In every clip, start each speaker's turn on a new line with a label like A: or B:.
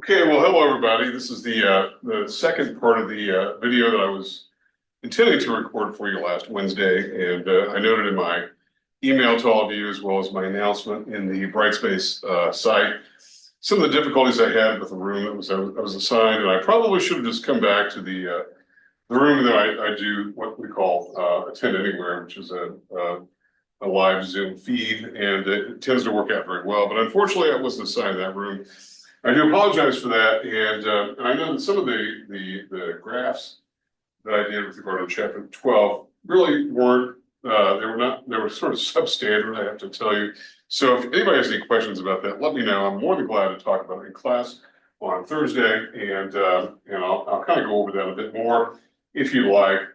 A: Okay, well, hello everybody. This is the second part of the video that I was intending to record for you last Wednesday, and I noted in my email to all of you, as well as my announcement in the Brightspace site, some of the difficulties I had with the room that I was assigned, and I probably should have just come back to the room that I do what we call Attend Anywhere, which is a live Zoom feed, and it tends to work out very well. But unfortunately, I wasn't assigned that room. I do apologize for that, and I know that some of the graphs that I did with regard to chapter 12 really weren't, they were sort of substandard, I have to tell you. So if anybody has any questions about that, let me know. I'm more than glad to talk about it in class on Thursday, and I'll kind of go over that a bit more if you like.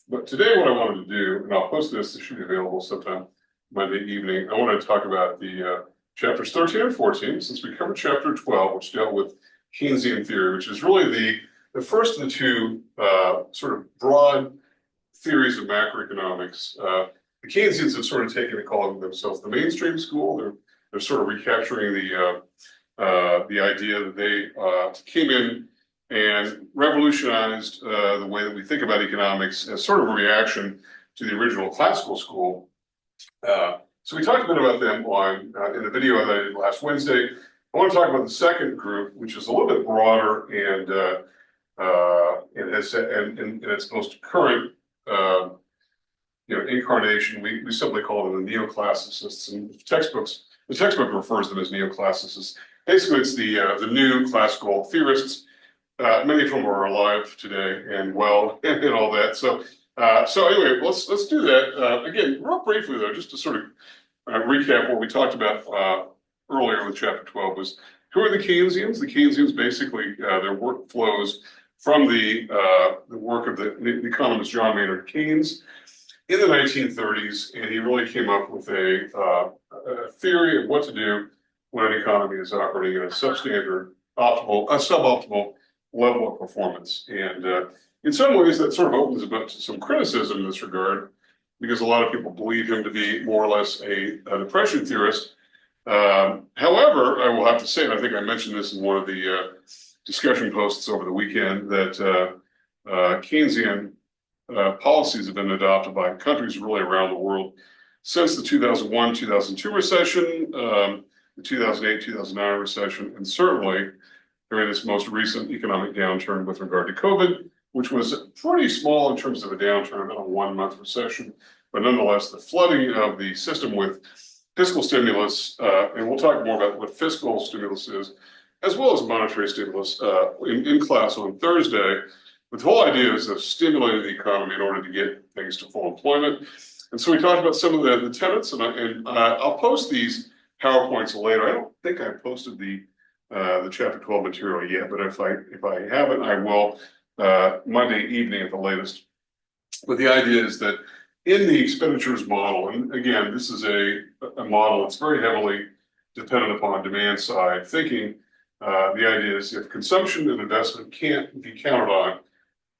A: But today what I wanted to do, and I'll post this should be available sometime Monday evening, I wanted to talk about the chapters 13 and 14, since we covered chapter 12, which dealt with Keynesian theory, which is really the first of the two sort of broad theories of macroeconomics. The Keynesians have sort of taken to calling themselves the mainstream school. They're sort of recapturing the idea that they came in and revolutionized the way that we think about economics as sort of a reaction to the original classical school. So we talked a bit about them in the video that I did last Wednesday. I want to talk about the second group, which is a little bit broader and in its most current incarnation. We simply call them the neoclassicists, and the textbook refers to them as neoclassicists. Basically, it's the new classical theorists. Many of whom are alive today and well and all that. So anyway, let's do that again, real briefly though, just to sort of recap what we talked about earlier with chapter 12 was who are the Keynesians? The Keynesians basically their work flows from the work of the economist John Maynard Keynes in the 1930s, and he really came up with a theory of what to do when an economy is operating at a substandard, suboptimal level of performance. And in some ways, that sort of opens up to some criticism in this regard, because a lot of people believe him to be more or less a depression theorist. However, I will have to say, and I think I mentioned this in one of the discussion posts over the weekend, that Keynesian policies have been adopted by countries really around the world since the 2001-2002 recession, the 2008-2009 recession, and certainly during this most recent economic downturn with regard to COVID, which was pretty small in terms of a downturn, about a 1-month recession, but nonetheless, the flooding of the system with fiscal stimulus, and we'll talk more about what fiscal stimulus is, as well as monetary stimulus in class on Thursday, with the whole idea is of stimulating the economy in order to get things to full employment. And so we talked about some of the tenets, and I'll post these PowerPoints later. I don't think I posted the chapter 12 material yet, but if I haven't, I will Monday evening at the latest. But the idea is that in the expenditures model, and again, this is a model that's very heavily dependent upon demand side thinking. The idea is if consumption and investment can't be counted on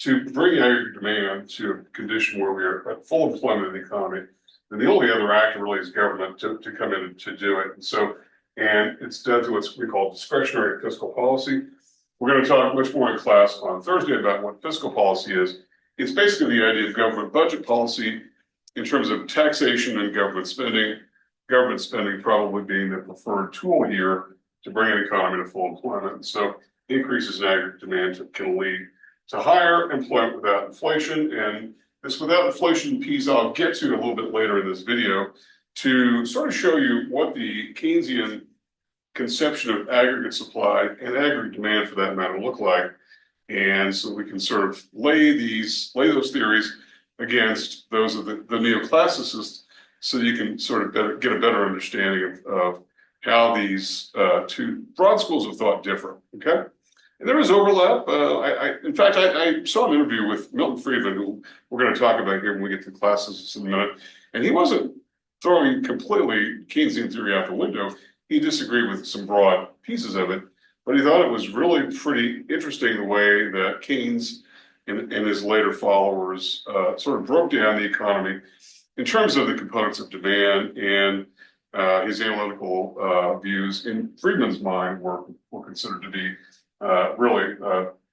A: to bring aggregate demand to a condition where we are at full employment in the economy, then the only other actor really is government to come in and to do it. And it's done through what we call discretionary fiscal policy. We're going to talk much more in class on Thursday about what fiscal policy is. It's basically the idea of government budget policy in terms of taxation and government spending probably being the preferred tool here to bring an economy to full employment. So increases in aggregate demand can lead to higher employment without inflation. And this without inflation piece I'll get to a little bit later in this video to sort of show you what the Keynesian conception of aggregate supply and aggregate demand for that matter look like. And so we can sort of lay those theories against those of the neoclassicists so you can sort of get a better understanding of how these two broad schools of thought differ, okay? And there is overlap. In fact, I saw an interview with Milton Friedman, who we're going to talk about here when we get to classes in a minute, and he wasn't throwing completely Keynesian theory out the window. He disagreed with some broad pieces of it, but he thought it was really pretty interesting the way that Keynes and his later followers sort of broke down the economy in terms of the components of demand and his analytical views in Friedman's mind were considered to be really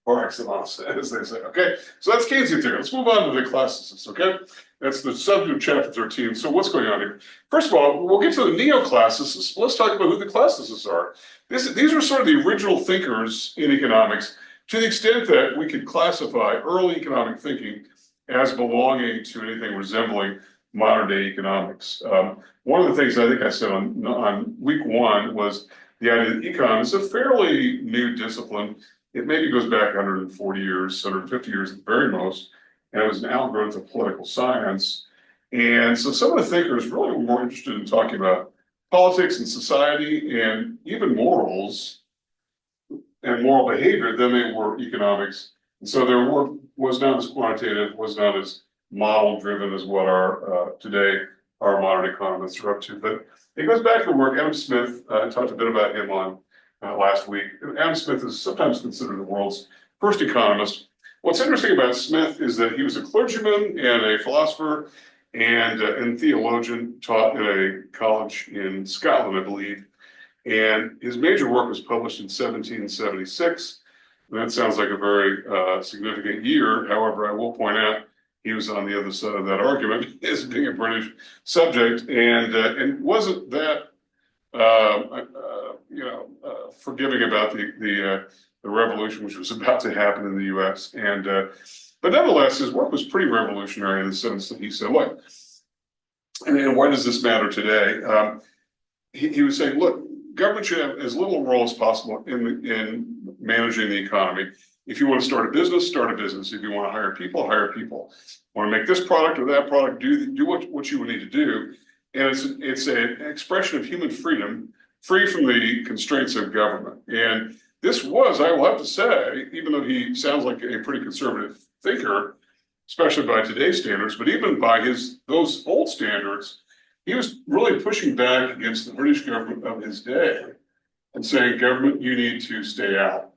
A: par excellence, as they say. Okay, so that's Keynesian theory. Let's move on to the classicists. Okay, that's the subject of chapter 13. So what's going on here? First of all, we'll get to the neoclassicists. Let's talk about who the classicists are. These are sort of the original thinkers in economics, to the extent that we could classify early economic thinking as belonging to anything resembling modern day economics. One of the things I think I said on week one was the idea that econ is a fairly new discipline. It maybe goes back 140 years, 150 years at the very most, and it was an outgrowth of political science. And so some of the thinkers really were more interested in talking about politics and society and even morals and moral behavior than they were economics. And so their work was not as quantitative, was not as model driven as what our today our modern economists are up to. But it goes back to the work. Adam Smith, I talked a bit about him on last week. Adam Smith is sometimes considered the world's first economist. What's interesting about Smith is that he was a clergyman and a philosopher and theologian, taught at a college in Scotland, I believe. And his major work was published in 1776. And that sounds like a very significant year. However, I will point out he was on the other side of that argument as being a British subject, and wasn't that forgiving about the revolution which was about to happen in the U.S. And but nonetheless, his work was pretty revolutionary in the sense that he said, look, and why does this matter today? He was saying, look, government should have as little role as possible in managing the economy. If you want to start a business, start a business. If you want to hire people, hire people. Want to make this product or that product, do what you would need to do. And it's an expression of human freedom, free from the constraints of government. And this was, I will have to say, even though he sounds like a pretty conservative thinker, especially by today's standards, but even by those old standards, he was really pushing back against the British government of his day and saying, government, you need to stay out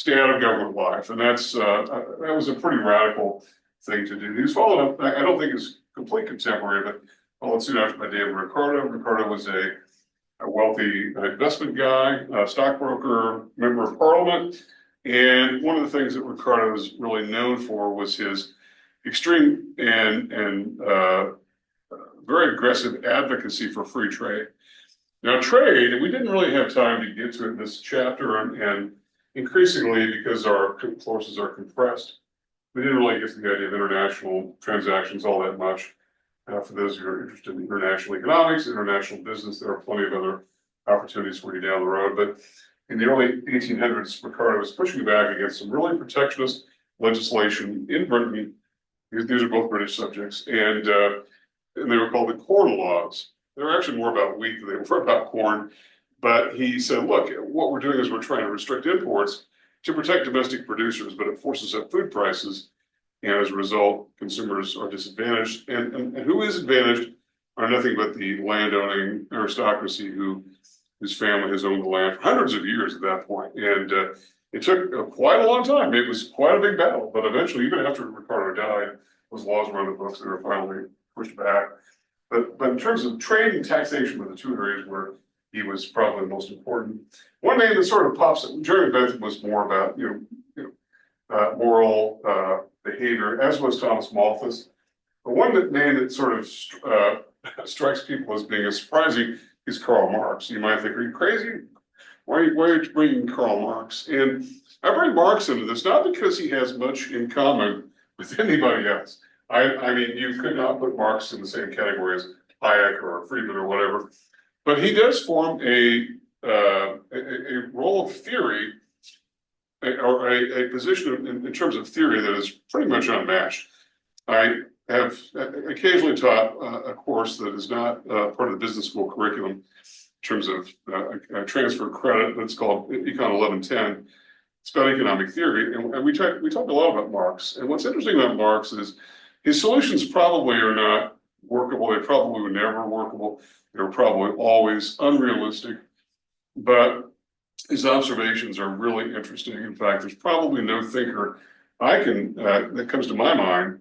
A: of government life. And that was a pretty radical thing to do. He was followed up, I don't think his complete contemporary, but followed soon after by David Ricardo. Ricardo was a wealthy investment guy, a stockbroker, member of parliament. And one of the things that Ricardo was really known for was his extreme and very aggressive advocacy for free trade. Now, trade, we didn't really have time to get to it in this chapter, and increasingly, because our forces are compressed, we didn't really get to the idea of international transactions all that much. For those who are interested in international economics, international business, there are plenty of other opportunities for you down the road. But in the early 1800s, Ricardo was pushing back against some really protectionist legislation in Britain. These are both British subjects, and they were called the Corn Laws. They were actually more about wheat than they were about corn. But he said, look, what we're doing is we're trying to restrict imports to protect domestic producers, but it forces up food prices. And as a result, consumers are disadvantaged. And who is advantaged are nothing but the landowning aristocracy whose family has owned the land for hundreds of years at that point. And it took quite a long time. It was quite a big battle. But eventually, even after Ricardo died, those laws were on the books. They were finally pushed back. But in terms of trade and taxation were the two areas where he was probably the most important. One name that sort of pops up, Jeremy Bentham was more about moral behavior, as was Thomas Malthus. But one name that sort of strikes people as being surprising is Karl Marx. You might think, are you crazy? Why are you bringing Karl Marx? And I bring Marx into this not because he has much in common with anybody else. I mean, you could not put Marx in the same category as Hayek or Friedman or whatever, but he does form a role of theory or a position in terms of theory that is pretty much unmatched. I have occasionally taught a course that is not part of the business school curriculum in terms of transfer credit. That's called Econ 1110. It's about economic theory, and we talk a lot about Marx. And what's interesting about Marx is his solutions probably are not workable. They probably were never workable. They were probably always unrealistic. But his observations are really interesting. In fact, there's probably no thinker that comes to my mind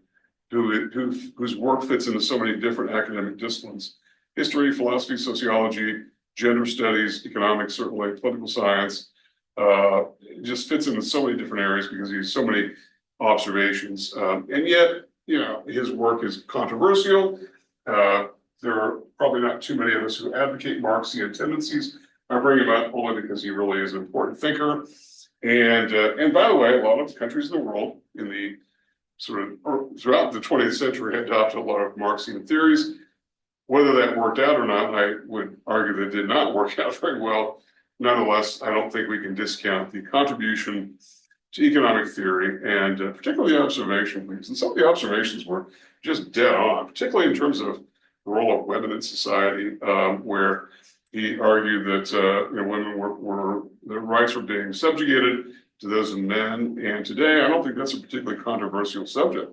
A: whose work fits into so many different academic disciplines history, philosophy, sociology, gender studies, economics, certainly political science. It just fits into so many different areas because he has so many observations. And yet, his work is controversial. There are probably not too many of us who advocate Marxian tendencies. I bring him up only because he really is an important thinker. And by the way, a lot of countries in the world in the throughout the 20th century had adopted a lot of Marxian theories. Whether that worked out or not, I would argue that it did not work out very well. Nonetheless, I don't think we can discount the contribution to economic theory and particularly observation things. And some of the observations were just dead on, particularly in terms of the role of women in society, where he argued that women were their rights were being subjugated to those of men. And today, I don't think that's a particularly controversial subject.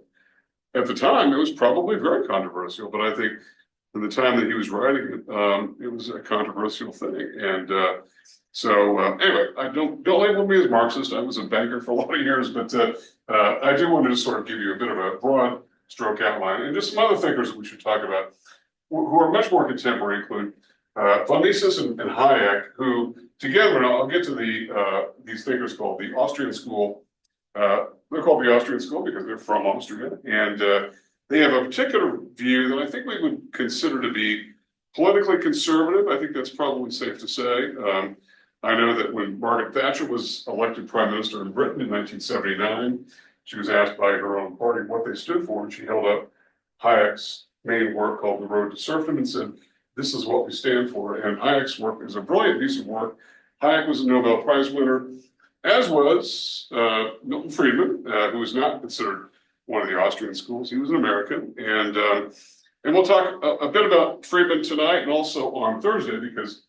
A: At the time, it was probably very controversial, but I think in the time that he was writing it, it was a controversial thing. And anyway, I don't label me as Marxist. I was a banker for a lot of years, but I do want to just sort of give you a bit of a broad stroke outline and just some other thinkers that we should talk about who are much more contemporary, include von Mises and Hayek, who together, and I'll get to these thinkers called the Austrian School. They're called the Austrian School because they're from Austria, and they have a particular view that I think we would consider to be politically conservative. I think that's probably safe to say. I know that when Margaret Thatcher was elected prime minister in Britain in 1979, she was asked by her own party what they stood for, and she held up Hayek's main work called The Road to Serfdom and said, "This is what we stand for." And Hayek's work is a brilliant piece of work. Hayek was a Nobel Prize winner, as was Milton Friedman, who was not considered one of the Austrian schools. He was an American. And we'll talk a bit about Friedman tonight and also on Thursday, because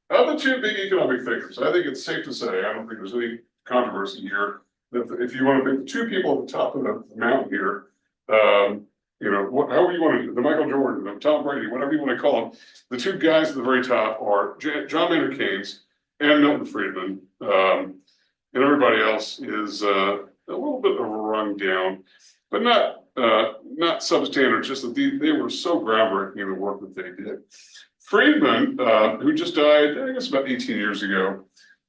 A: of the two big economic thinkers, I think it's safe to say, I don't think there's any controversy here, that if you want to pick the two people at the top of the mountain here, however you want to do, the Michael Jordan, the Tom Brady, whatever you want to call them, the two guys at the very top are John Maynard Keynes and Milton Friedman. And everybody else is a little bit of a rung down, but not substandard, just that they were so groundbreaking in the work that they did. Friedman, who just died, I guess about 18 years ago,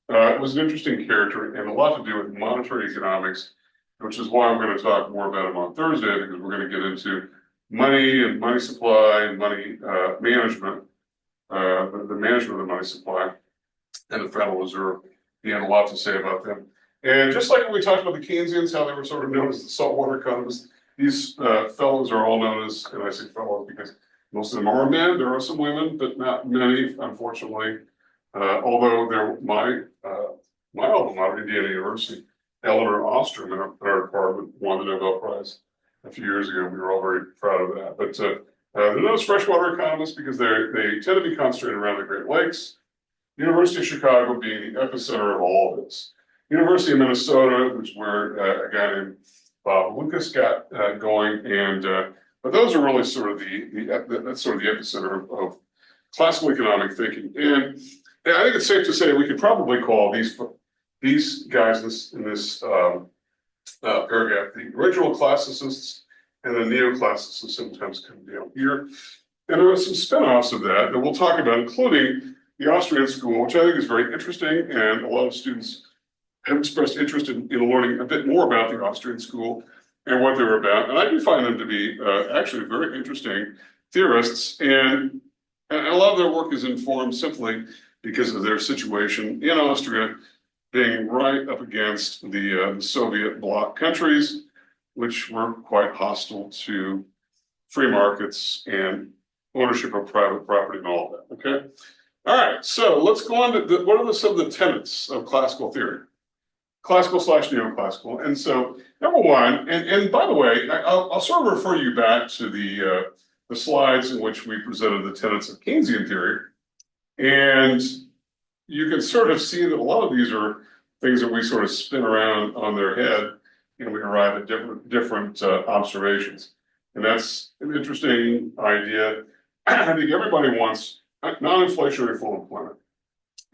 A: was an interesting character and a lot to do with monetary economics, which is why I'm going to talk more about him on Thursday, because we're going to get into money and money supply and money management, the management of the money supply and the Federal Reserve. He had a lot to say about them. And just like when we talked about the Keynesians, how they were sort of known as the saltwater economists, these fellows are all known as, and I say fellows because most of them are men. There are some women, but not many, unfortunately. Although they're my alma mater, Indiana University, Eleanor Ostrom in our department won the Nobel Prize a few years ago. We were all very proud of that. But they're known as freshwater economists because they tend to be concentrated around the Great Lakes. University of Chicago being the epicenter of all of this. University of Minnesota, which is where a guy named Bob Lucas got going, and but those are really sort of that's sort of the epicenter of classical economic thinking. And I think it's safe to say we could probably call these guys in this paragraph the original classicists and the neoclassicists sometimes come down here. And there are some spin-offs of that we'll talk about, including the Austrian school, which I think is very interesting, and a lot of students have expressed interest in learning a bit more about the Austrian school and what they're about. And I do find them to be actually very interesting theorists, and a lot of their work is informed simply because of their situation in Austria, being right up against the Soviet bloc countries, which were quite hostile to free markets and ownership of private property and all that. Okay. All right, so let's go on to what are some of the tenets of classical theory, classical / neoclassical. And so number one, and by the way, I'll sort of refer you back to the slides in which we presented the tenets of Keynesian theory, and you can sort of see that a lot of these are things that we sort of spin around on their head, and we arrive at different observations. And that's an interesting idea. I think everybody wants non-inflationary full employment.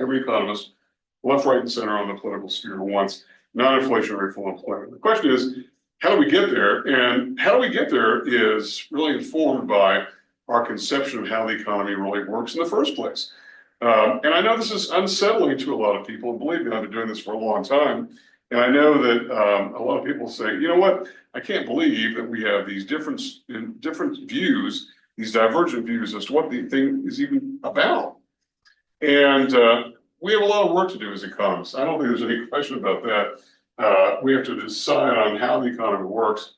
A: Every economist, left, right, and center on the political sphere, wants non-inflationary full employment. The question is, how do we get there? And how do we get there is really informed by our conception of how the economy really works in the first place. And I know this is unsettling to a lot of people. Believe me, I've been doing this for a long time. And I know that a lot of people say, you know what, I can't believe that we have these different views, these divergent views as to what the thing is even about. And we have a lot of work to do as economists. I don't think there's any question about that. We have to decide on how the economy works.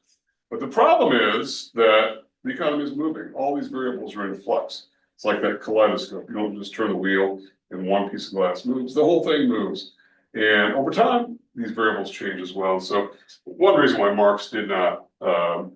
A: But the problem is that the economy is moving. All these variables are in flux. It's like that kaleidoscope. You don't just turn the wheel and one piece of glass moves. The whole thing moves. And over time, these variables change as well. So one reason why Marx did not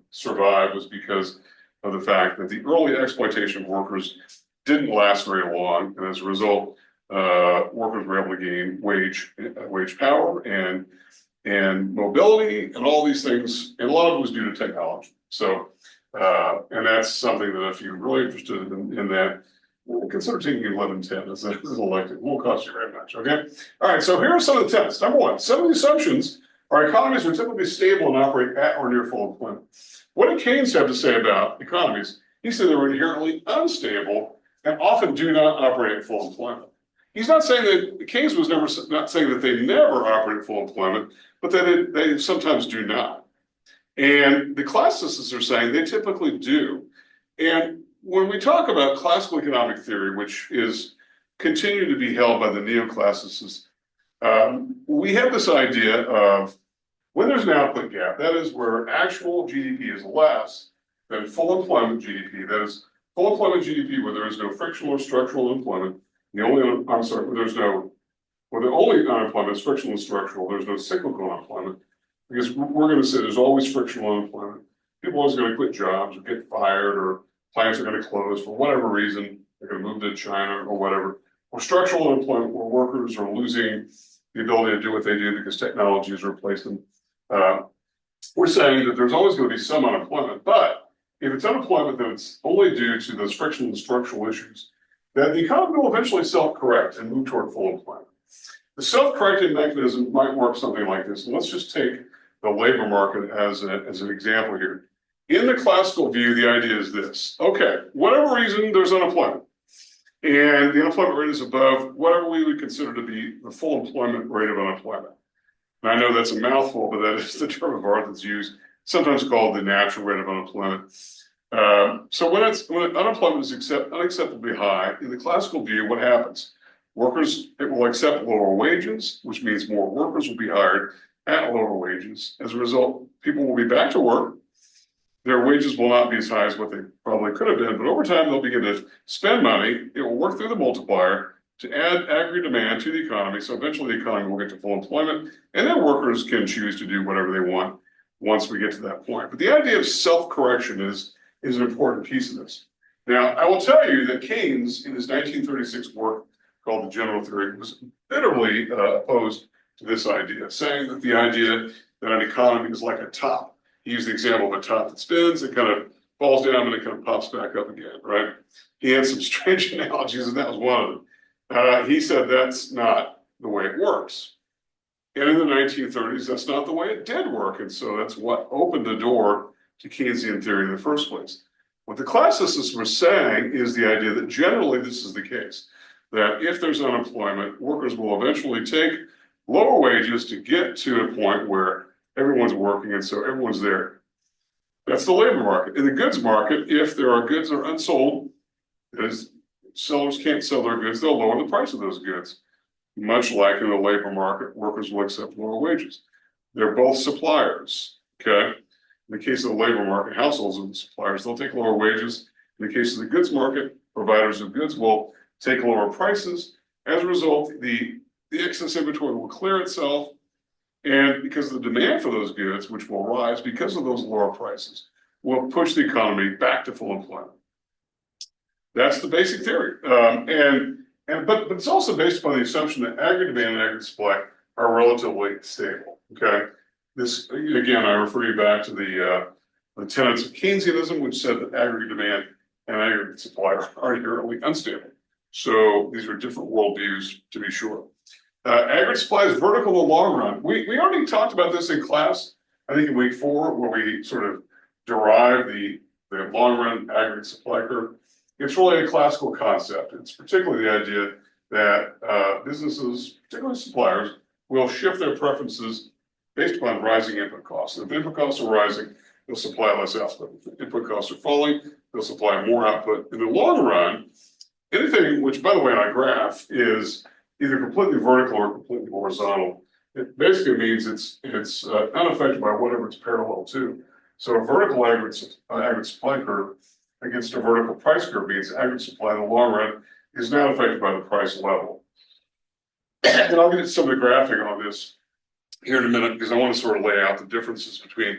A: survive was because of the fact that the early exploitation of workers didn't last very long. And as a result, workers were able to gain wage power and mobility and all these things. And a lot of it was due to technology. So, and that's something that if you're really interested in that, consider taking 1110 as an elective. It won't cost you very much, okay? All right, so here are some of the tenets. Number one, some of the assumptions are economies are typically stable and operate at or near full employment. What did Keynes have to say about economies? He said they were inherently unstable and often do not operate at full employment. He's not saying that, Keynes was not saying that they never operate at full employment, but that they sometimes do not. And the classicists are saying they typically do. And when we talk about classical economic theory, which is continued to be held by the neoclassicists, we have this idea of when there's an output gap, that is where actual GDP is less than full employment GDP, that is full employment GDP where there is no frictional or structural employment, where the only unemployment is frictional and structural, there's no cyclical unemployment, because we're going to say there's always frictional unemployment. People are always going to quit jobs or get fired, or plants are going to close for whatever reason. They're going to move to China or whatever. Or structural unemployment where workers are losing the ability to do what they do because technology has replaced them. We're saying that there's always going to be some unemployment, but if it's unemployment, then it's only due to those frictional and structural issues, that the economy will eventually self-correct and move toward full employment. The self-correcting mechanism might work something like this. And let's just take the labor market as an example here. In the classical view, the idea is this. Okay, whatever reason, there's unemployment. And the unemployment rate is above whatever we would consider to be the full employment rate of unemployment. And I know that's a mouthful, but that is the term of art that's used, sometimes called the natural rate of unemployment. So when unemployment is unacceptably high, in the classical view, what happens? Workers will accept lower wages, which means more workers will be hired at lower wages. As a result, people will be back to work. Their wages will not be as high as what they probably could have been, but over time they'll begin to spend money. It will work through the multiplier to add aggregate demand to the economy. So eventually the economy will get to full employment, and then workers can choose to do whatever they want once we get to that point. But the idea of self-correction is an important piece of this. Now, I will tell you that Keynes, in his 1936 work called The General Theory, was bitterly opposed to this idea, saying that the idea that an economy is like a top. He used the example of a top that spins, it kind of falls down and it kind of pops back up again, right? He had some strange analogies, and that was one of them. He said that's not the way it works. And in the 1930s, that's not the way it did work. And so that's what opened the door to Keynesian theory in the first place. What the classicists were saying is the idea that generally this is the case, that if there's unemployment, workers will eventually take lower wages to get to a point where everyone's working, and so everyone's there. That's the labor market. In the goods market, if there are goods that are unsold, as sellers can't sell their goods, they'll lower the price of those goods. Much like in the labor market, workers will accept lower wages. They're both suppliers, okay? In the case of the labor market, households are the suppliers, they'll take lower wages. In the case of the goods market, providers of goods will take lower prices. As a result, the excess inventory will clear itself. And because of the demand for those goods, which will rise because of those lower prices, will push the economy back to full employment. That's the basic theory. But it's also based upon the assumption that aggregate demand and aggregate supply are relatively stable. Okay. This, again, I refer you back to the tenets of Keynesianism, which said that aggregate demand and aggregate supply are inherently unstable. So these are different worldviews, to be sure. Aggregate supply is vertical in the long run. We already talked about this in class, I think in week 4, where we sort of derived the long run aggregate supply curve. it's really a classical concept. It's particularly the idea that businesses, particularly suppliers, will shift their preferences based upon rising input costs. If input costs are rising, they'll supply less output. If input costs are falling, they'll supply more output. In the long run, anything, which by the way, on a graph is either completely vertical or completely horizontal, it basically means it's unaffected by whatever it's parallel to. So a vertical aggregate supply curve against a vertical price curve means aggregate supply in the long run is not affected by the price level. And I'll get into some of the graphing on this here in a minute because I want to sort of lay out the differences between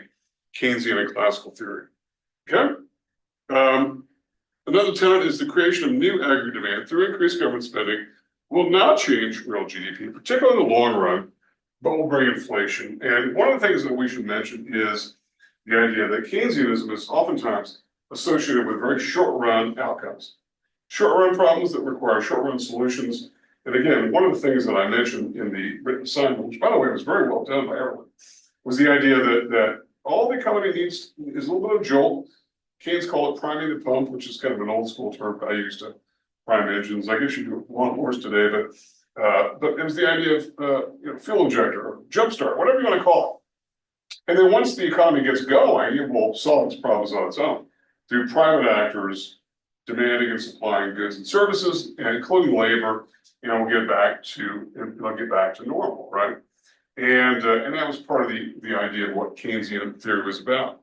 A: Keynesian and classical theory. Okay? Another tenet is the creation of new aggregate demand through increased government spending will not change real GDP, particularly in the long run, but will bring inflation. And one of the things that we should mention is the idea that Keynesianism is oftentimes associated with very short-run outcomes, short-run problems that require short-run solutions. And again, one of the things that I mentioned in the written assignment, which by the way was very well done by everyone, was the idea that all the economy needs is a little bit of jolt. Keynes called it priming the pump, which is kind of an old school term I used to prime engines. I guess you do lawnmowers today, but it was the idea of fuel injector or jumpstart, whatever you want to call it. And then once the economy gets going, it will solve its problems on its own through private actors demanding and supplying goods and services, and including labor. We'll get back to normal, right? And that was part of the idea of what Keynesian theory was about.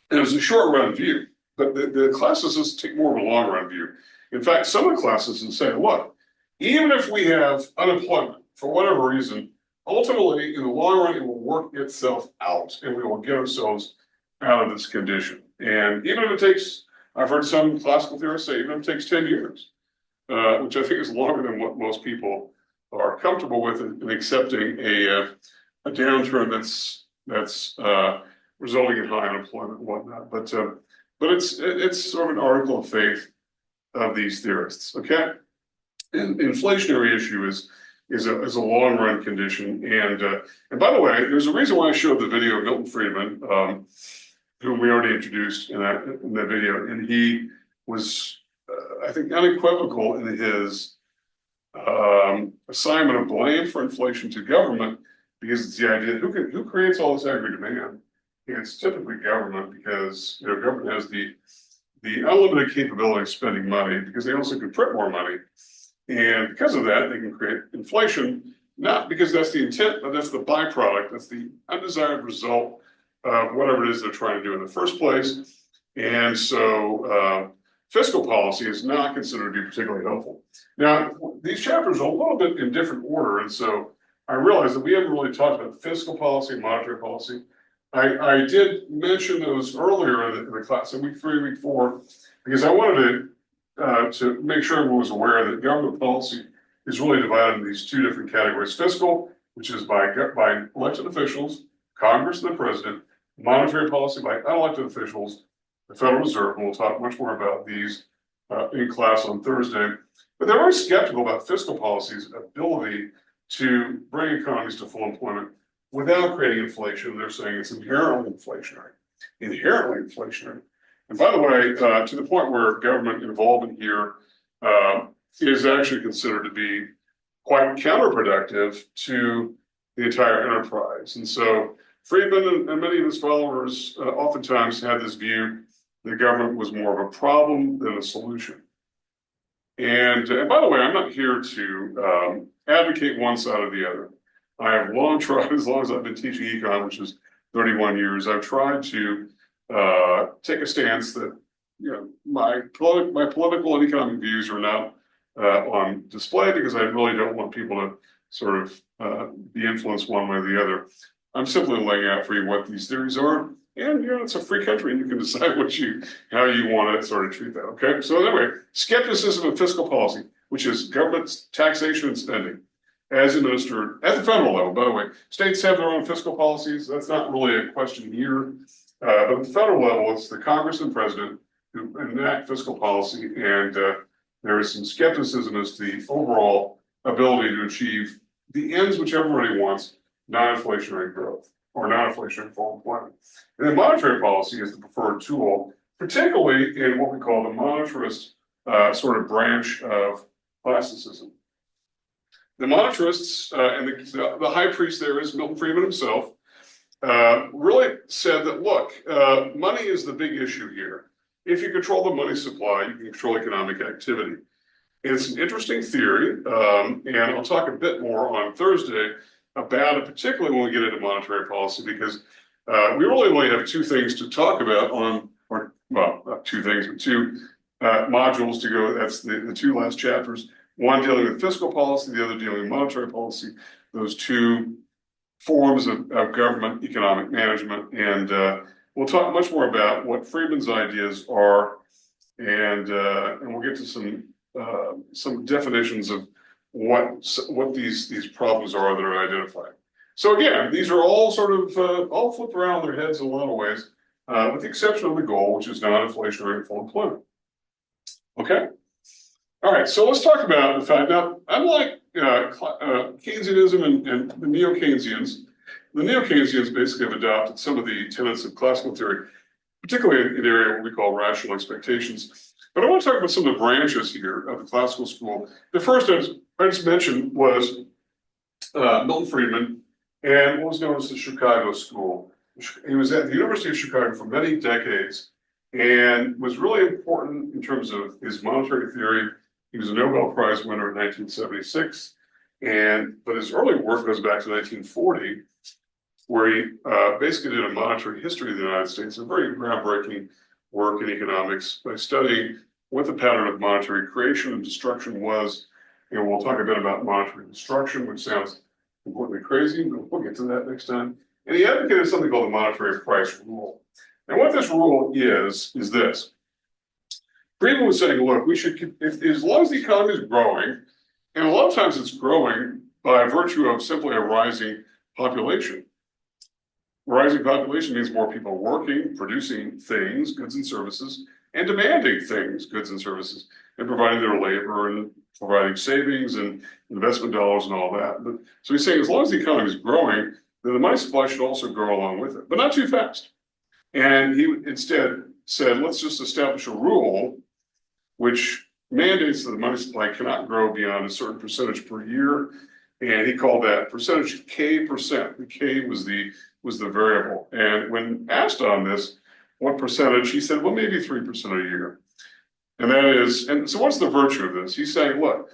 A: And it was a short-run view, but the classicists take more of a long-run view. In fact, some of the classicists say, look, even if we have unemployment for whatever reason, ultimately, in the long run, it will work itself out, and we will get ourselves out of this condition. And even if it takes, I've heard some classical theorists say, even if it takes 10 years, which I think is longer than what most people are comfortable with in accepting a downturn that's resulting in high unemployment and whatnot. But it's sort of an article of faith of these theorists. Okay, and inflationary issue is a long run condition. And by the way, there's a reason why I showed the video of Milton Friedman, whom we already introduced in that video, and he was I think unequivocal in his assignment of blame for inflation to government, because it's the idea who creates all this aggregate demand. It's typically government, because government has the unlimited capability of spending money, because they also can print more money, and because of that they can create inflation, not because that's the intent, but that's the byproduct, that's the undesired result of whatever it is they're trying to do in the first place. And so fiscal policy is not considered to be particularly helpful. Now, these chapters are a little bit in different order, and so I realize that we haven't really talked about fiscal policy and monetary policy. I did mention those earlier in the class, in week 3, week 4, because I wanted to make sure everyone was aware that government policy is really divided into these 2 different categories: fiscal, which is by elected officials, Congress and the president; monetary policy by unelected officials, the Federal Reserve. And we'll talk much more about these in class on Thursday. But they're very skeptical about fiscal policy's ability to bring economies to full employment without creating inflation. They're saying it's inherently inflationary. And by the way, to the point where government involvement here is actually considered to be quite counterproductive to the entire enterprise. And so Friedman and many of his followers oftentimes had this view that government was more of a problem than a solution. And by the way, I'm not here to advocate one side or the other. I have long tried, as long as I've been teaching econ, which is 31 years, I've tried to take a stance that my political and economic views are not on display, because I really don't want people to sort of be influenced one way or the other. I'm simply laying out for you what these theories are, and it's a free country, and you can decide how you want to sort of treat that. Okay, so anyway, skepticism of fiscal policy, which is government taxation and spending, as administered at the federal level. By the way, states have their own fiscal policies. That's not really a question here. But at the federal level, it's the Congress and president who enact fiscal policy, and there is some skepticism as to the overall ability to achieve the ends which everybody wants: non-inflationary growth or non-inflationary full employment. And then monetary policy is the preferred tool particularly in what we call the monetarist sort of branch of classicism. The monetarists and the high priest there is Milton Friedman himself, really said that, look, money is the big issue here. If you control the money supply, you can control economic activity. And it's an interesting theory, and I'll talk a bit more on Thursday about it, particularly when we get into monetary policy, because we really only have two things to talk about well, not two things, but two modules to go. That's the two last chapters, one dealing with fiscal policy, the other dealing with monetary policy, those two forms of government economic management. And we'll talk much more about what Friedman's ideas are, and we'll get to some definitions of what these problems are that are identified. So again, these are all sort of all flip around their heads in a lot of ways, with the exception of the goal, which is non-inflationary full employment. Okay. All right. So let's talk about the fact now, unlike Keynesianism and the neo-Keynesians, the neo-Keynesians basically have adopted some of the tenets of classical theory, particularly in the area of what we call rational expectations. But I want to talk about some of the branches here of the classical school. The first, as I just mentioned, was Milton Friedman and what was known as the Chicago School. He was at the University of Chicago for many decades and was really important in terms of his monetary theory. He was a Nobel Prize winner in 1976, but his early work goes back to 1940, where he basically did a monetary history of the United States, a very groundbreaking work in economics by studying what the pattern of monetary creation and destruction was. And we'll talk a bit about monetary destruction, which sounds completely crazy, but we'll get to that next time. And he advocated something called the monetary price rule. And what this rule is this. Friedman was saying, look, we should, as long as the economy is growing, and a lot of times it's growing by virtue of simply a rising population. Rising population means more people working, producing things, goods and services, and demanding things, goods and services, and providing their labor and providing savings and investment dollars and all that. But so he's saying as long as the economy is growing, then the money supply should also grow along with it, but not too fast. And he instead said, let's just establish a rule which mandates that the money supply cannot grow beyond a certain percentage per year. And he called that percentage K%. The K was the variable. And when asked on this, what percentage, he said, well, maybe 3% a year. And that is, and so what's the virtue of this? He's saying, look,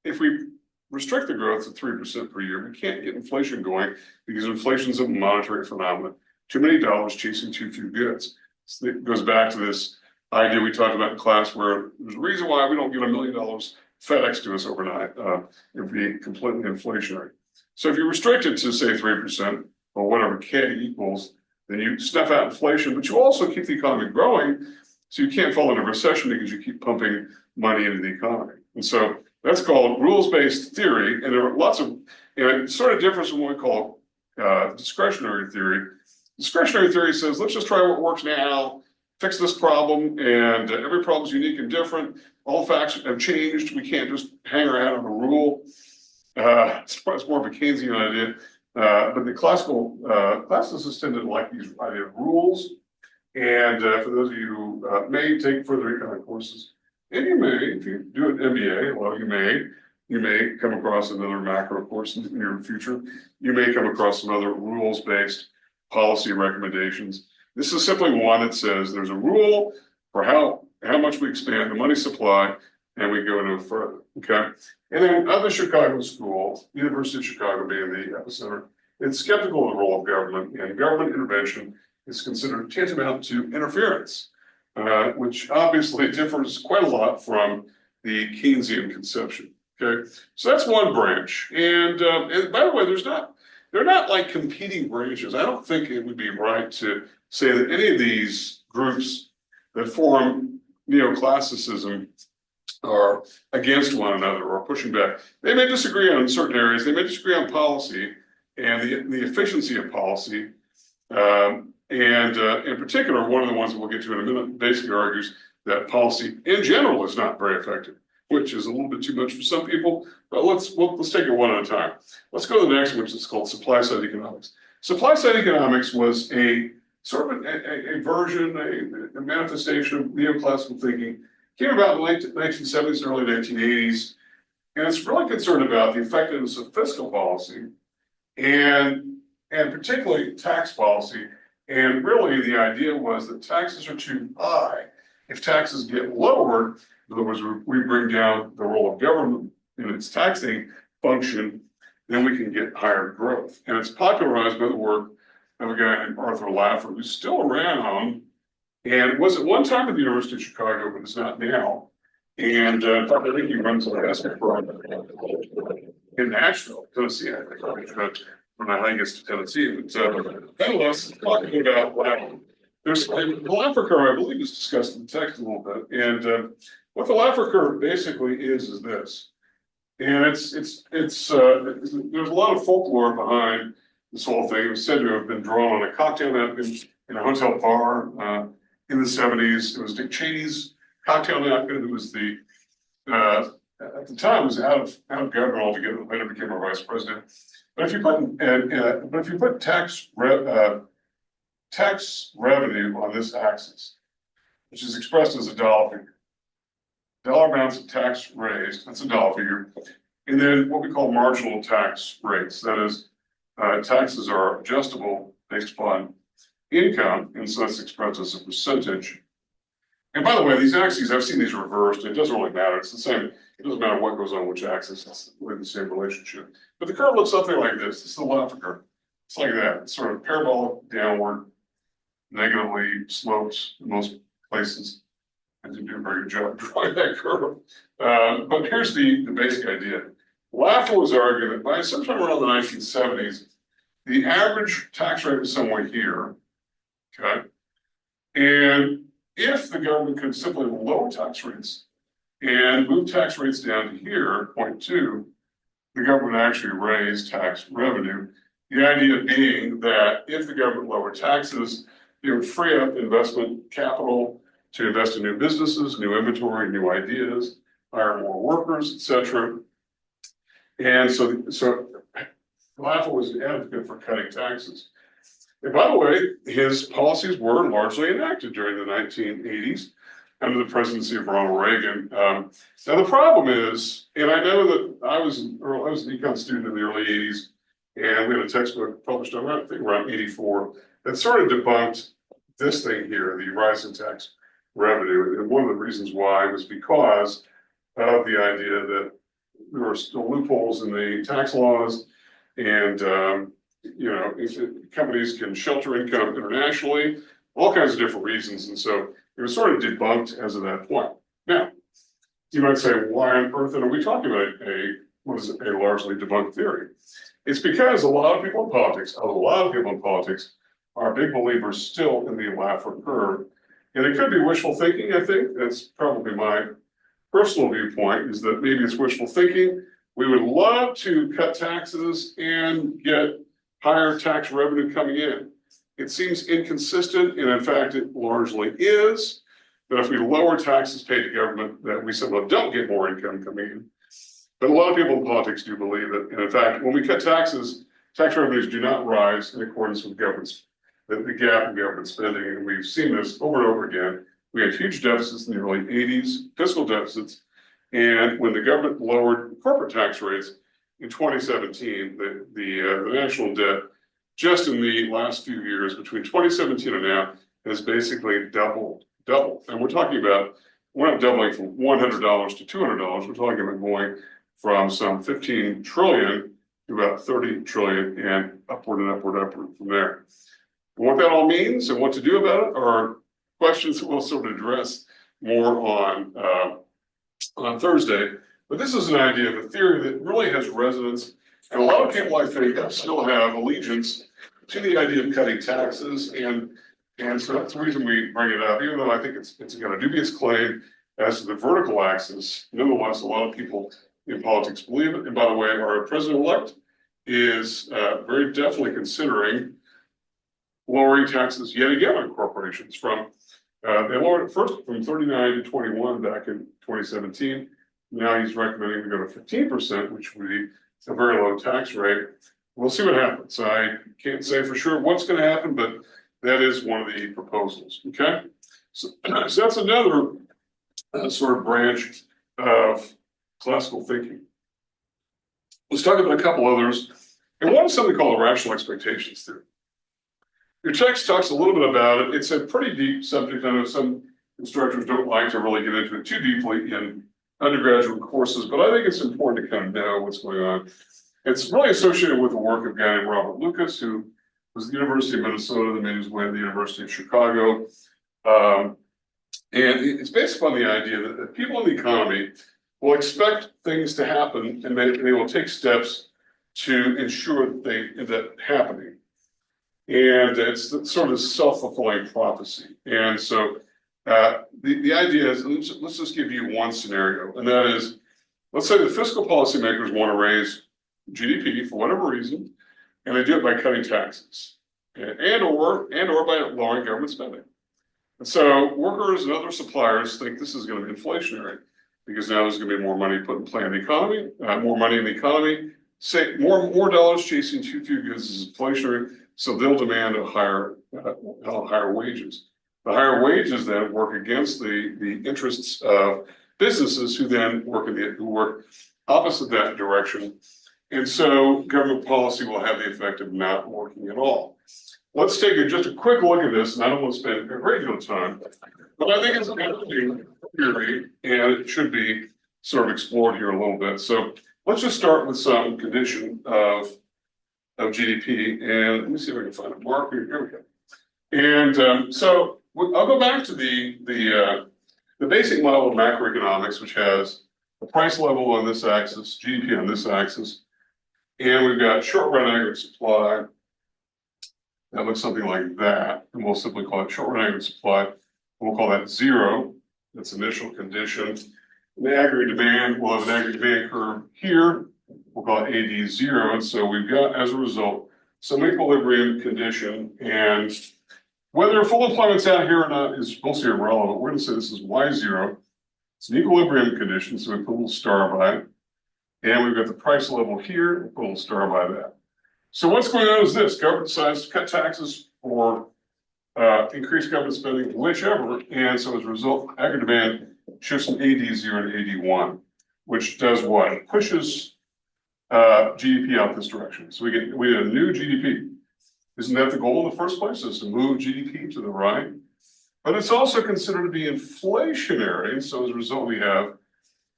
A: if we restrict the growth to 3% per year, we can't get inflation going because inflation is a monetary phenomenon. Too many dollars chasing too few goods. So it goes back to this idea we talked about in class where there's a reason why we don't get $1 million FedEx to us overnight. It would be completely inflationary. So if you restrict it to, say, 3% or whatever K equals, then you snuff out inflation, but you also keep the economy growing, so you can't fall into recession because you keep pumping money into the economy. And so that's called rules-based theory, and there are lots of, it sort of differs from what we call discretionary theory. Discretionary theory says, let's just try what works now, fix this problem, and every problem is unique and different. All facts have changed. We can't just hang around on a rule. It's more of a Keynesian idea. But the classicists tend to like these idea of rules. And for those of you who may take further economic courses, and you may, if you do an MBA, well, you may come across another macro course in your future. You may come across some other rules-based policy recommendations. This is simply one that says there's a rule for how much we expand the money supply, and we go no further. Okay. And then at the Chicago School, University of Chicago being the epicenter, it's skeptical of the role of government, and government intervention is considered tantamount to interference, which obviously differs quite a lot from the Keynesian conception. Okay, so that's one branch. And by the way, they're not like competing branches. I don't think it would be right to say that any of these groups that form neoclassicism are against one another or pushing back. They may disagree on certain areas. They may disagree on policy and the efficiency of policy. And in particular, one of the ones that we'll get to in a minute basically argues that policy in general is not very effective, which is a little bit too much for some people. But let's take it one at a time. Let's go to the next one, which is called supply side economics. Supply side economics was a sort of a version, a manifestation of neoclassical thinking. Came about in the late 1970s and early 1980s, and it's really concerned about the effectiveness of fiscal policy and particularly tax policy. And really, the idea was that taxes are too high. If taxes get lowered, in other words, we bring down the role of government in its taxing function, then we can get higher growth. And it's popularized by the work of a guy named Arthur Laffer, who's still around and was at one time at the University of Chicago, but is not now. And in fact, I think he runs an investment firm in Nashville, Tennessee, I think. When I gets to Tennessee, but nonetheless, talking about Laffer. There's the Laffer curve, I believe, is discussed in the text a little bit. And what the Laffer curve basically is this. And there's a lot of folklore behind this whole thing. It was said to have been drawn on a cocktail napkin in a hotel bar in the 70s. It was Dick Cheney's cocktail napkin. It was the at the time was out of government altogether. Later became our vice president. But if you put tax revenue on this axis, which is expressed as a dollar figure, dollar amounts of tax raised, that's a dollar figure, and then what we call marginal tax rates. That is, taxes are adjustable based upon income, and so that's expressed as a percentage. And by the way, these axes, I've seen these reversed. It doesn't really matter. It's the same. It doesn't matter what goes on which axis. It's really the same relationship. But the curve looks something like this. This is the Laffer curve. It's like that. It's sort of parabolic downward, negatively slopes in most places. I didn't do a very good job drawing that curve. But here's the basic idea. Laffer was arguing that by sometime around the 1970s, the average tax rate was somewhere here. Okay. And if the government could simply lower tax rates and move tax rates down to here, 0.2, the government actually raised tax revenue. The idea being that if the government lowered taxes, it would free up investment capital to invest in new businesses, new inventory, new ideas, hire more workers, etc. And so Laffer was an advocate for cutting taxes. And by the way, his policies were largely enacted during the 1980s under the presidency of Ronald Reagan. Now the problem is, and I know that I was an econ student in the early 80s, and we had a textbook published I think around 84 that sort of debunked this thing here, the rise in tax revenue. And one of the reasons why was because of the idea that there were still loopholes in the tax laws, and companies can shelter income internationally, all kinds of different reasons. And so it was sort of debunked as of that point. Now, you might say, why on earth are we talking about a largely debunked theory? It's because a lot of people in politics are big believers still in the Laffer curve. And it could be wishful thinking, I think. That's probably my personal viewpoint, is that maybe it's wishful thinking. We would love to cut taxes and get higher tax revenue coming in. It seems inconsistent, and in fact, it largely is. But if we lower taxes paid to government, that we somehow don't get more income coming in. But a lot of people in politics do believe it. And in fact, when we cut taxes, tax revenues do not rise in accordance with the gap in government spending. And we've seen this over and over again. We had huge deficits in the early 80s, fiscal deficits. And when the government lowered corporate tax rates in 2017, the national debt, just in the last few years, between 2017 and now, has basically doubled. And we're not doubling from $100 to $200. We're talking about going from some 15 trillion to about 30 trillion and upward from there. And what that all means and what to do about it are questions that we'll sort of address more on Thursday. But this is an idea of a theory that really has resonance. And a lot of people, I think, still have allegiance to the idea of cutting taxes. And so that's the reason we bring it up, even though I think it's got a dubious claim as to the vertical axis. Nonetheless, a lot of people in politics believe it. And by the way, our president-elect is very definitely considering lowering taxes yet again on corporations they lowered it first from 39 to 21 back in 2017. Now he's recommending to go to 15%, which would be a very low tax rate. We'll see what happens. I can't say for sure what's going to happen, but That is one of the proposals, okay? So that's another sort of branch of classical thinking. Let's talk about a couple others. And one is something called the rational expectations theory. Your text talks a little bit about it. It's a pretty deep subject. I know some instructors don't like to really get into it too deeply in undergraduate courses, but I think it's important to kind of know what's going on. It's really associated with the work of a guy named Robert Lucas, who was at the University of Minnesota, then made his way to the University of Chicago. And it's based upon the idea that people in the economy will expect things to happen, and they will take steps to ensure that they end up happening. And it's sort of self-fulfilling prophecy. And so the idea is, let's just give you one scenario, and that is, let's say the fiscal policymakers want to raise GDP for whatever reason, and they do it by cutting taxes and or by lowering government spending. And so workers and other suppliers think this is going to be inflationary because now there's going to be more money put in play in the economy, more money in the economy, say more dollars chasing too few goods is inflationary, so they'll demand higher wages. The higher wages then work against the interests of businesses who then work opposite that direction. And so government policy will have the effect of not working at all. Let's take just a quick look at this, and I don't want to spend a great deal of time, but I think it's an interesting theory, and it should be sort of explored here a little bit. So let's just start with some condition of GDP, and let me see if I can find a marker. Here we go. And so I'll go back to the basic model of macroeconomics, which has the price level on this axis, GDP on this axis, and we've got short-run aggregate supply. That looks something like that, and we'll simply call it short-run aggregate supply. We'll call that zero. That's initial condition. And the aggregate demand, we'll have an aggregate demand curve here. We'll call it AD zero. And so we've got, as a result, some equilibrium condition. And whether full employment's out here or not is mostly irrelevant. We're going to say this is Y0. It's an equilibrium condition, so we put a little star by it. And we've got the price level here, we'll put a little star by that. So what's going on is this: government decides to cut taxes or increase government spending, whichever. And so as a result, aggregate demand shifts from AD0 to AD1, which does what? It pushes GDP out this direction. So we get a new GDP. Isn't that the goal in the first place, is to move GDP to the right? But it's also considered to be inflationary. And so as a result, we have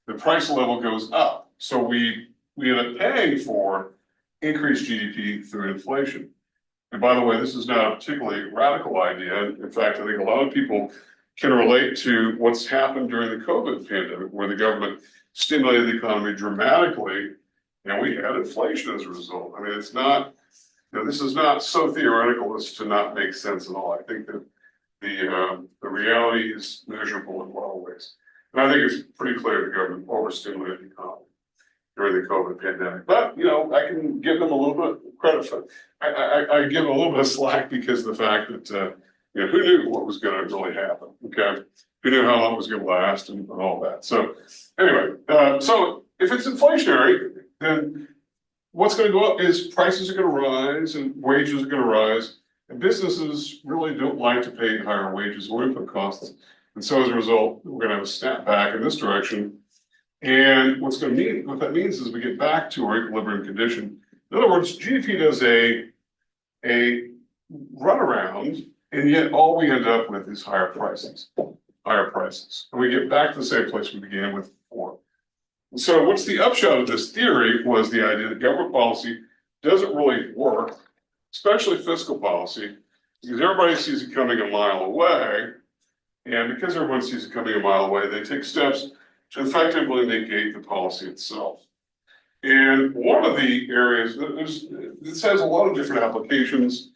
A: the price level goes up. So we end up paying for increased GDP through inflation. And by the way, this is not a particularly radical idea. In fact, I think a lot of people can relate to what's happened during the COVID pandemic, where the government stimulated the economy dramatically, and we had inflation as a result. I mean, it's not, this is not so theoretical as to not make sense at all. I think that the reality is measurable in a lot of ways. And I think it's pretty clear the government overstimulated the economy during the COVID pandemic. But, I can give them a little bit of credit for it. I give them a little bit of slack because of the fact that, who knew what was going to really happen, okay? Who knew how long it was going to last and all that. So anyway, so if it's inflationary, then what's going to go up is prices are going to rise and wages are going to rise. And businesses really don't like to pay higher wages or input costs. And so as a result, we're going to have a snap back in this direction. And what that means is we get back to our equilibrium condition. In other words, GDP does a runaround, and yet all we end up with is higher prices. And we get back to the same place we began with before. And so what's the upshot of this theory was the idea that government policy doesn't really work, especially fiscal policy, because everybody sees it coming a mile away. And because everyone sees it coming a mile away, they take steps to effectively negate the policy itself. And one of the areas, this has a lot of different applications.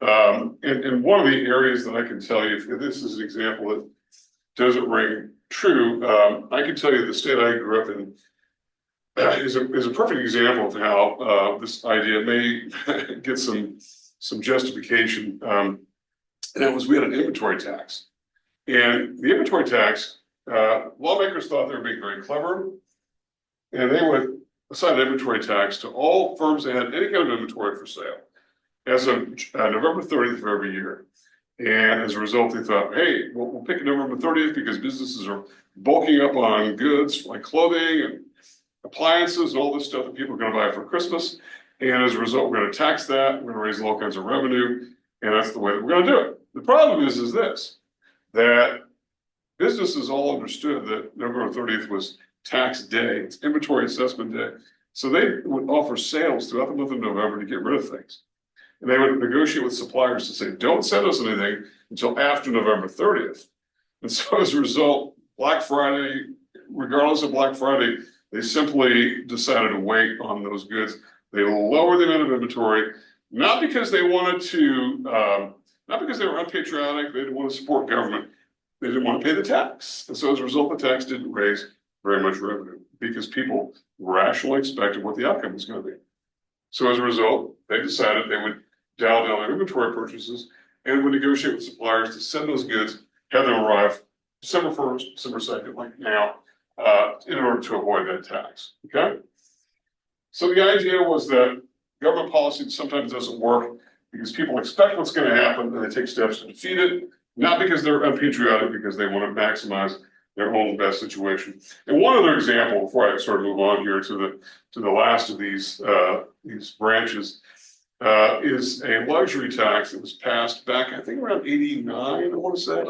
A: And one of the areas that I can tell you, if this is an example that doesn't ring true, I can tell you the state I grew up in is a perfect example of how this idea may get some justification. And that was, we had an inventory tax. And the inventory tax, lawmakers thought they were being very clever, and they would assign an inventory tax to all firms that had any kind of inventory for sale as of November 30th of every year. And as a result, they thought, hey, we'll pick November 30th because businesses are bulking up on goods like clothing and appliances and all this stuff that people are going to buy for Christmas. And as a result, we're going to tax that. We're going to raise all kinds of revenue. And that's the way that we're going to do it. The problem is this, that businesses all understood that November 30th was tax day. It's inventory assessment day. So they would offer sales throughout the month of November to get rid of things. And they would negotiate with suppliers to say, don't send us anything until after November 30th. And so as a result, Black Friday, regardless of Black Friday, they simply decided to wait on those goods. They lowered the amount of inventory, not because they wanted to, not because they were unpatriotic, they didn't want to support government, they didn't want to pay the tax. And so as a result, the tax didn't raise very much revenue because people rationally expected what the outcome was going to be. So as a result, they decided they would dial down their inventory purchases and would negotiate with suppliers to send those goods, have them arrive December 1st, December 2nd, like now, in order to avoid that tax, okay? So the idea was that government policy sometimes doesn't work because people expect what's going to happen and they take steps to defeat it, not because they're unpatriotic, because they want to maximize their own best situation. And one other example before I sort of move on here to the last of these branches is a luxury tax that was passed back, I think around '89, I want to say,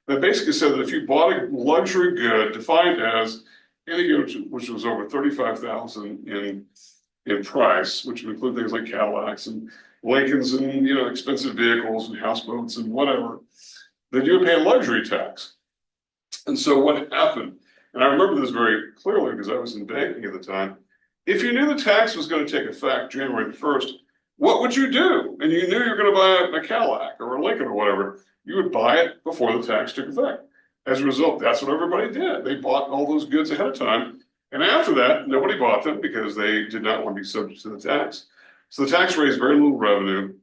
A: that basically said that if you bought a luxury good defined as any good which was over $35,000 in price, which would include things like Cadillacs and Lincolns and expensive vehicles and houseboats and whatever, then you would pay a luxury tax. And so what happened, and I remember this very clearly because I was in banking at the time, if you knew the tax was going to take effect January 1st, what would you do? And you knew you were going to buy a Cadillac or a Lincoln or whatever, you would buy it before the tax took effect. As a result, that's what everybody did. They bought all those goods ahead of time. And after that, nobody bought them because they did not want to be subject to the tax. So the tax raised very little revenue.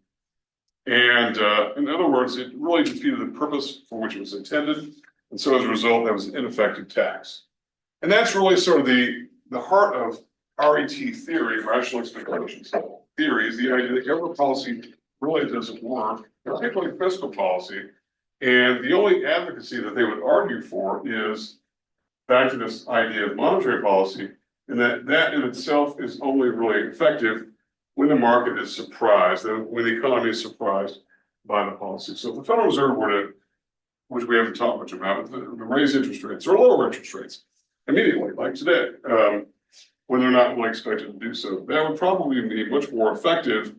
A: And in other words, it really defeated the purpose for which it was intended. And so as a result, that was an ineffective tax. And that's really sort of the heart of RET theory, rational expectations theory, is the idea that government policy really doesn't work, particularly fiscal policy. And the only advocacy that they would argue for is back to this idea of monetary policy, and that in itself is only really effective when the market is surprised, when the economy is surprised by the policy. So if the Federal Reserve were to, which we haven't talked much about, to raise interest rates or lower interest rates immediately, like today, when they're not really expected to do so, that would probably be much more effective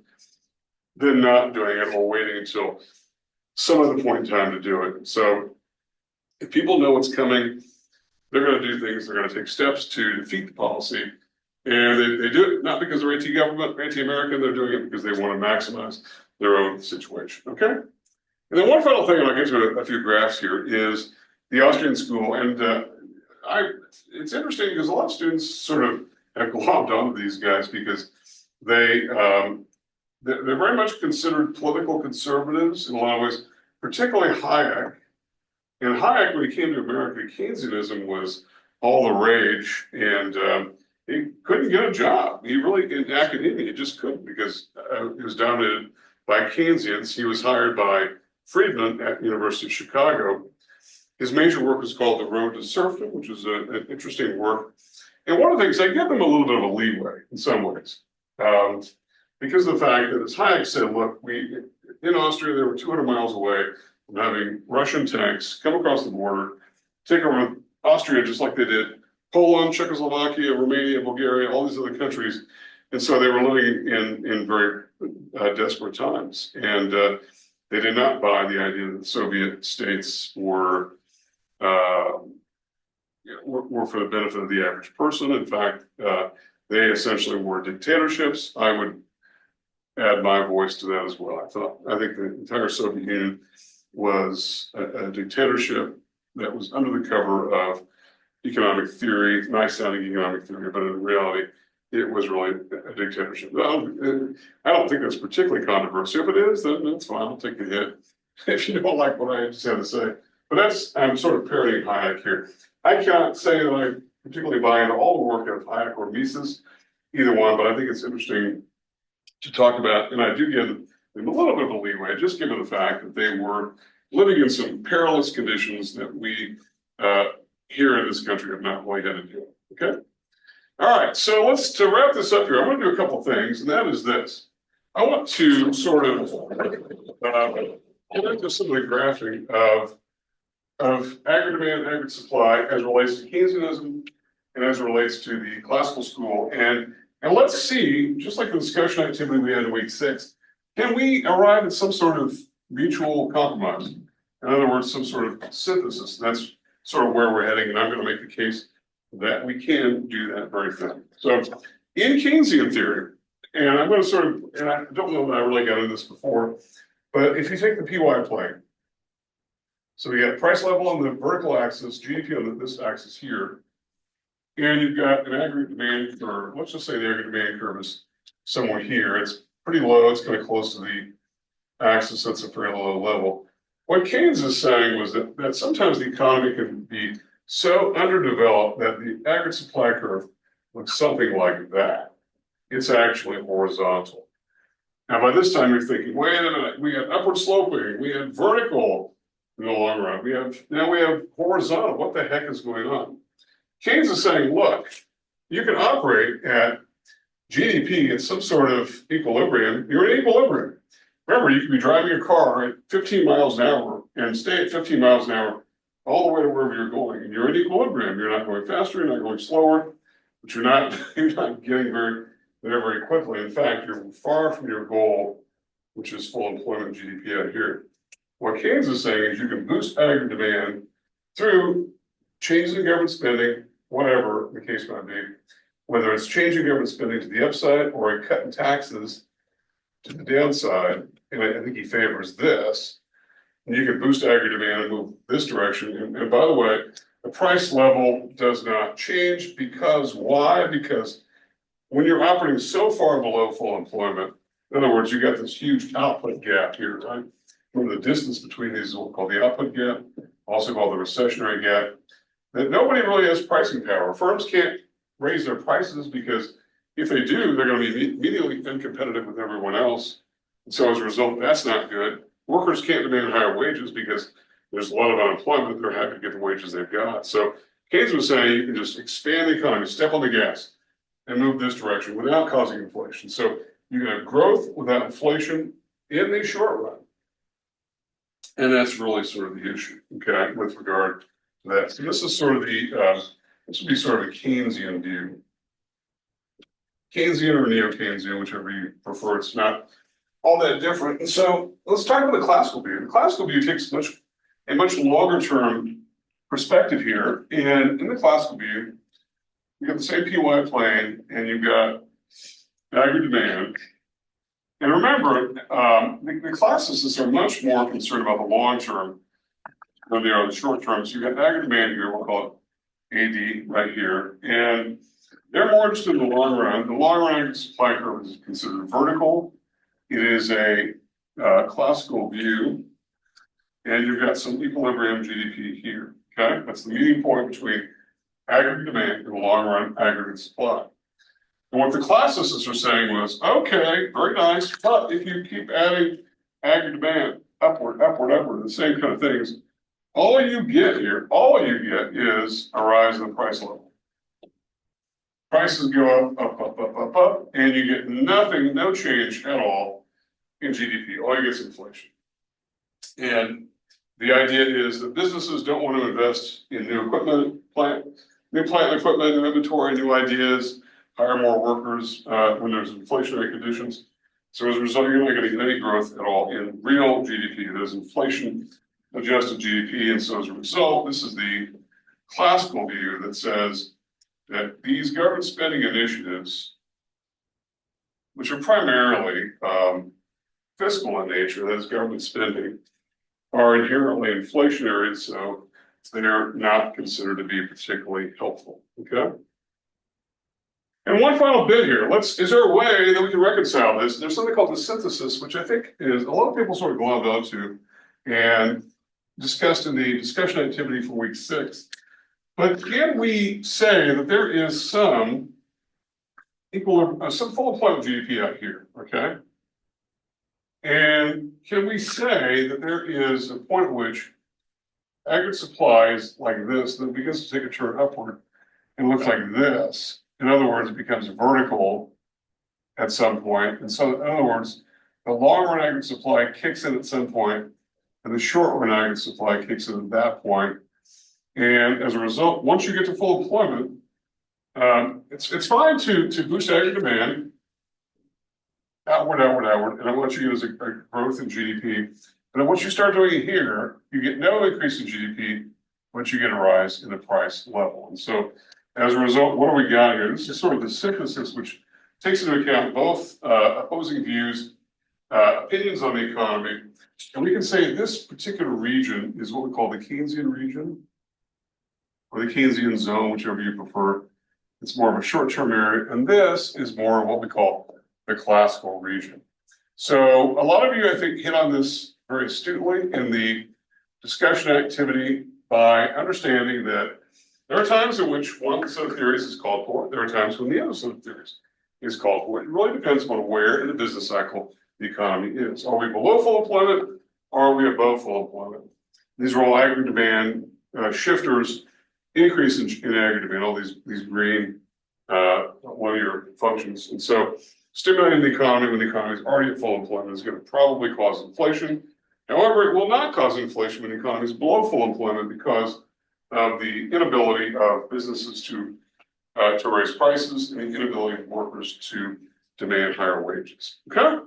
A: than not doing it or waiting until some other point in time to do it. So if people know what's coming, they're going to do things, they're going to take steps to defeat the policy. And they do it not because they're anti-government, anti-American, they're doing it because they want to maximize their own situation, okay? And then one final thing, and I'll get to a few graphs here, is the Austrian school. And it's interesting because a lot of students sort of have glommed onto these guys because they're very much considered political conservatives in a lot of ways, particularly Hayek. And Hayek, when he came to America, Keynesianism was all the rage, and he couldn't get a job. He really, in academia, he just couldn't because he was dominated by Keynesians. He was hired by Friedman at the University of Chicago. His major work was called The Road to Serfdom, which was an interesting work. And one of the things, I give them a little bit of a leeway in some ways. Because of the fact that, as Hayek said, look, in Austria, they were 200 miles away from having Russian tanks come across the border, take over Austria just like they did Poland, Czechoslovakia, Romania, Bulgaria, all these other countries. And so they were living in very desperate times. And they did not buy the idea that the Soviet states were for the benefit of the average person. In fact, they essentially were dictatorships. I would add my voice to that as well. I think the entire Soviet Union was a dictatorship that was under the cover of economic theory, nice sounding economic theory, but in reality, it was really a dictatorship. I don't think that's particularly controversial. If it is, then that's fine. I'll take the hit if you don't like what I just had to say. But I'm sort of parodying Hayek here. I cannot say that I particularly buy into all the work of Hayek or Mises, either one, but I think it's interesting to talk about, and I do give them a little bit of a leeway, just given the fact that they were living in some perilous conditions that we here in this country have not really had to deal with. Okay. All right. So to wrap this up here, I want to do a couple things, and that is this. I want to sort of get into some of the graphing of aggregate demand, aggregate supply as it relates to Keynesianism and as it relates to the classical school. And let's see, just like the discussion activity we had in week 6, can we arrive at some sort of mutual compromise? In other words, some sort of synthesis. That's sort of where we're heading, and I'm going to make the case that we can do that very thing. So in Keynesian theory, and I'm going to sort of, and I don't know that I really got into this before, but if you take the PY plane, so we got price level on the vertical axis, GDP on this axis here, and you've got an aggregate demand curve. Let's just say the aggregate demand curve is somewhere here. It's pretty low. It's kind of close to the axis. That's a fairly low level. What Keynes is saying was that sometimes the economy can be so underdeveloped that the aggregate supply curve looks something like that. It's actually horizontal. Now, by this time, you're thinking, wait a minute, we had upward sloping, we had vertical in the long run, now we have horizontal. What the heck is going on? Keynes is saying, look, you can operate at GDP at some sort of equilibrium. You're in equilibrium. Remember, you could be driving your car at 15 miles an hour and stay at 15 miles an hour all the way to wherever you're going, and you're in equilibrium. You're not going faster, you're not going slower, but you're not getting very quickly. In fact, you're far from your goal, which is full employment GDP out here. What Keynes is saying is you can boost aggregate demand through changes in government spending, whatever the case might be, whether it's changing government spending to the upside or a cut in taxes to the downside. And I think he favors this. And you can boost aggregate demand and move this direction. And by the way, the price level does not change because why? Because when you're operating so far below full employment, in other words, you got this huge output gap here, right? Remember the distance between these is called the output gap, also called the recessionary gap, that nobody really has pricing power. Firms can't raise their prices because if they do, they're going to be immediately uncompetitive with everyone else. And so as a result, that's not good. Workers can't demand higher wages because there's a lot of unemployment. They're happy to get the wages they've got. So Keynes was saying you can just expand the economy, step on the gas, and move this direction without causing inflation. So you can have growth without inflation in the short run. And that's really sort of the issue, okay, with regard to that. So this is sort of this would be sort of a Keynesian view. Keynesian or neo-Keynesian, whichever you prefer. It's not all that different. And so let's talk about the classical view. The classical view takes a much longer term perspective here. And in the classical view, you got the same PY plane and you've got aggregate demand. And remember, the classicists are much more concerned about the long term than they are the short term. So you've got aggregate demand here, we'll call it AD right here. And they're more interested in the long run. The long run aggregate supply curve is considered vertical. It is a classical view. And you've got some equilibrium GDP here. Okay, that's the meeting point between aggregate demand and the long run aggregate supply. And what the classicists are saying was, okay, very nice, but if you keep adding aggregate demand upward, the same kind of things, all you get is a rise in the price level. Prices go up, and you get no change at all in GDP. All you get is inflation. And the idea is that businesses don't want to invest in new equipment, plant equipment, new inventory, new ideas, hire more workers when there's inflationary conditions. So as a result, you're not going to get any growth at all in real GDP. There's inflation adjusted GDP. And so as a result, this is the classical view that says that these government spending initiatives, which are primarily fiscal in nature, that is government spending, are inherently inflationary, so they're not considered to be particularly helpful. Okay. And one final bit here. Is there a way that we can reconcile this? There's something called the synthesis, which I think is a lot of people sort of glommed onto and discussed in the discussion activity for week 6. But can we say that there is some full employment GDP out here? Okay. And can we say that there is a point at which aggregate supply is like this, that begins to take a turn upward and looks like this? In other words, it becomes vertical at some point. And so, in other words, the long run aggregate supply kicks in at some point, and the short run aggregate supply kicks in at that point. And as a result, once you get to full employment, it's fine to boost aggregate demand outward, and I want you to use a growth in GDP. And then once you start doing it here, you get no increase in GDP, but you get a rise in the price level. And so, as a result, what do we got here? This is sort of the synthesis, which takes into account both opposing views, opinions on the economy, and we can say this particular region is what we call the Keynesian region, or the Keynesian zone, whichever you prefer. It's more of a short-term area, and this is more of what we call the classical region. So a lot of you, I think, hit on this very astutely in the discussion activity by understanding that there are times in which one set of theories is called for. There are times when the other set of theories is called for. It really depends on where in the business cycle the economy is. Are we below full employment, or are we above full employment? These are all aggregate demand shifters, increase in aggregate demand, all these green linear functions. And so stimulating the economy when the economy is already at full employment is going to probably cause inflation. However, it will not cause inflation when the economy is below full employment because of the inability of businesses to raise prices and the inability of workers to demand higher wages. Okay?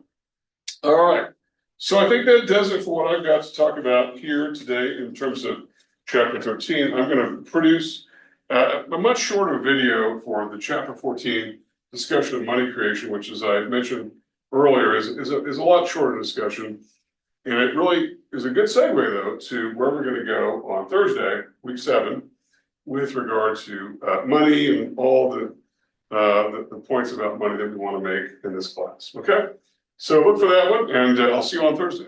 A: All right. So I think that does it for what I've got to talk about here today in terms of chapter 13. I'm going to produce a much shorter video for the chapter 14 discussion of money creation, which, as I mentioned earlier, is a lot shorter discussion. And it really is a good segue, though, to where we're going to go on Thursday, week 7, with regard to money and all the points about money that we want to make in this class. Okay? So look for that one, and I'll see you on Thursday.